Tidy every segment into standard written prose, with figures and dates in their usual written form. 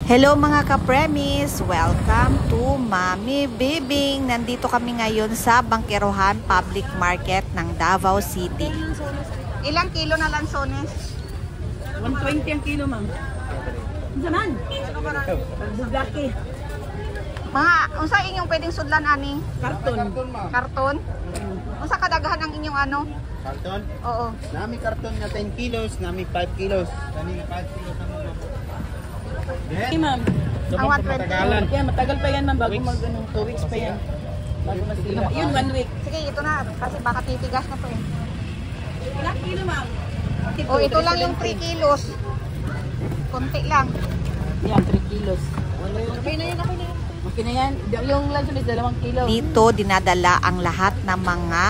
Hello mga ka-premis! Welcome to Mami Bibing! Nandito kami ngayon sa Bangkerohan Public Market ng Davao City. Ilang kilo na lansones? 120 ang kilo, ma'am. Zaman? Bugaki. Mga, unsa inyong pwedeng sudlan ani? Karton. Karton? Unsa kadaghan ang inyong ano? Karton? Oo. Nami karton na 10 kilos, nami 5 kilos. Nami 5 kilos na mo. Okay, ma'am. Ang 120. Yan, matagal pa yan, ma'am. Bago mag 2 weeks pa yan. Bago masira. Yun, 1 week. Sige, ito na. Kasi baka titigas na to eh. Ilang kilo, ma'am? O, ito lang yung 3 kilos. Konti lang. Yan, 3 kilos. Okay na yan, okay na yan. Okay na yan. Yung lansones, 2 kilo. Dito dinadala ang lahat ng mga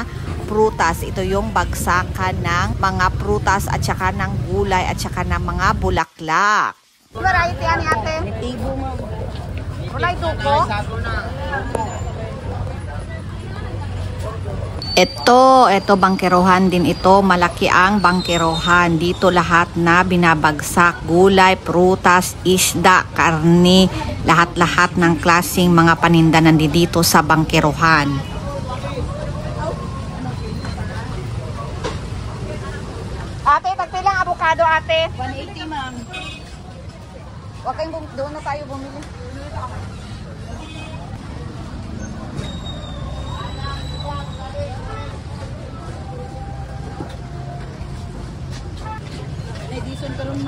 prutas. Ito yung bagsakan ng mga prutas at saka ng gulay at saka ng mga bulaklak. Variety ani ate? Tibo, ma'am. Walay duko? Ito bangkerohan din ito. Malaki ang bangkerohan. Dito lahat na binabagsak. Gulay, prutas, isda, karne. Lahat-lahat ng klaseng mga paninda nandito sa bangkerohan. Ate, tagpilang avocado ate? 180, ma'am. Huwag kayong doon na tayo bumili.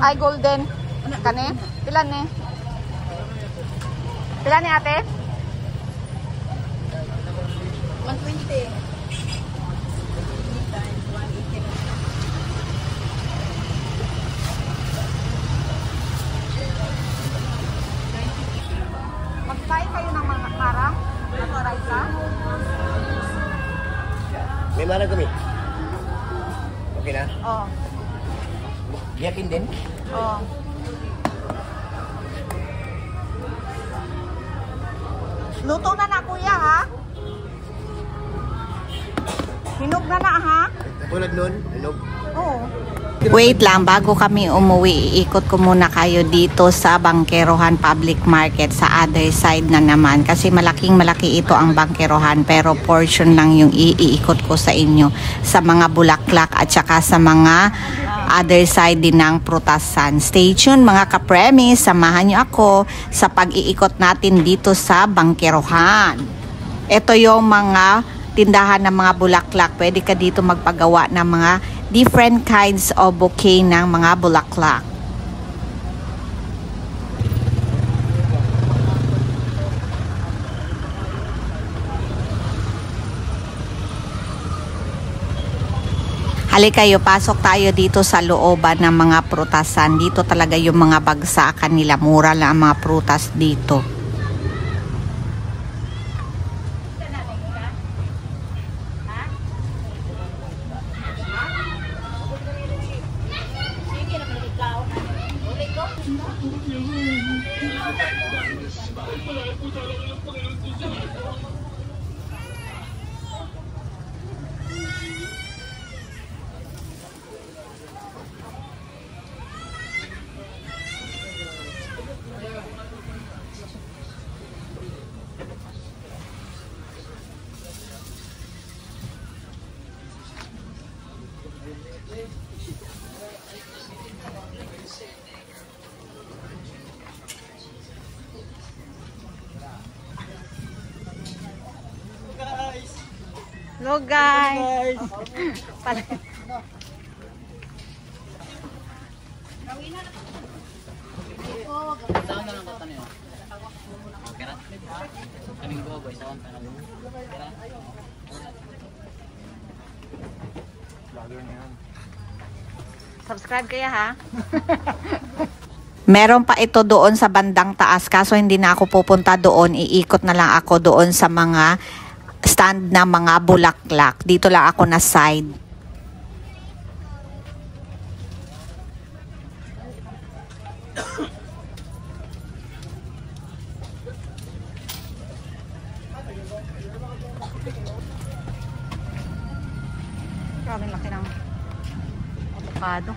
Ay, golden. Kani? Pilan ni? Pilan ni ate? 120. Magsain kayo ng mga marang? Naturay ka? May mana kami. Okay na? Oo. Yakin din? Oo. Luto na na kuya ha? Hinog na na ha? Tulad nun, hinog. Oo. Wait lang, bago kami umuwi, iikot ko muna kayo dito sa Bangkerohan Public Market sa other side na naman. Kasi malaki ito ang Bangkerohan pero portion lang yung iikot ko sa inyo. Sa mga bulaklak at saka sa mga other side din ng prutasan. Stay tuned mga ka-premis, samahan nyo ako sa pag-iikot natin dito sa Bangkerohan. Ito yung mga tindahan ng mga bulaklak. Pwede ka dito magpagawa ng mga different kinds of bouquet ng mga bulaklak. Halika kayo, pasok tayo dito sa looban ng mga prutasan. Dito talaga yung mga bagsakan nila. Mura lang ang mga prutas dito. Hello guys! Subscribe kaya ha? Meron pa ito doon sa bandang taas kaso hindi na ako pupunta doon. Iikot na lang ako doon sa mga stand na mga bulaklak. Dito lang ako na side. Grabe laki ng avocado.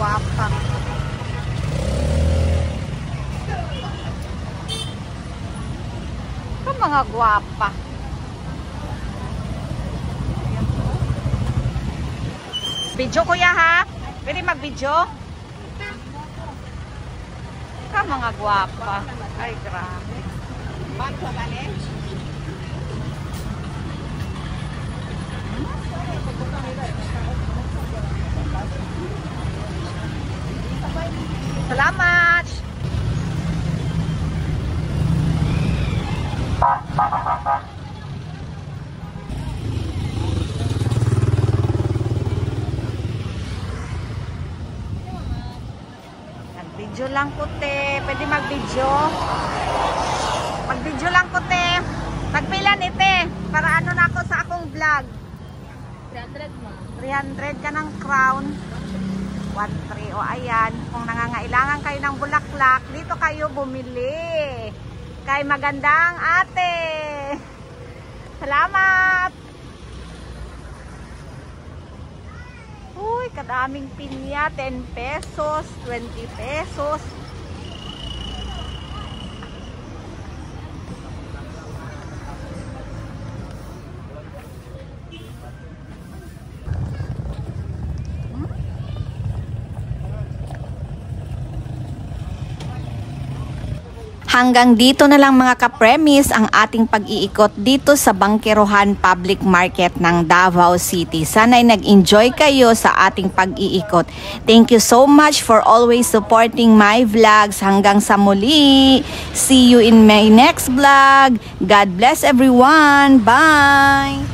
gwapa. Ka mga gwapa. Video kuya ha? Pwede mag-video? Ka mga gwapa. Ay grabe. Bato balik? Salamat! Nag-video lang ko, te. Pwede mag-video? Mag-video lang ko, te. Magpila ni, te. Para ano na ako sa akong vlog. 300 mo. 300 ka ng crown. 1.3. O ayan, kung nangangailangan kayo ng bulaklak, dito kayo bumili. Kay magandang ate. Salamat! Uy, kadaming pinya. 10 pesos, 20 pesos. Hanggang dito na lang mga ka-premis ang ating pag-iikot dito sa Bangkerohan Public Market ng Davao City. Sana'y nag-enjoy kayo sa ating pag-iikot. Thank you so much for always supporting my vlogs. Hanggang sa muli. See you in my next vlog. God bless everyone. Bye!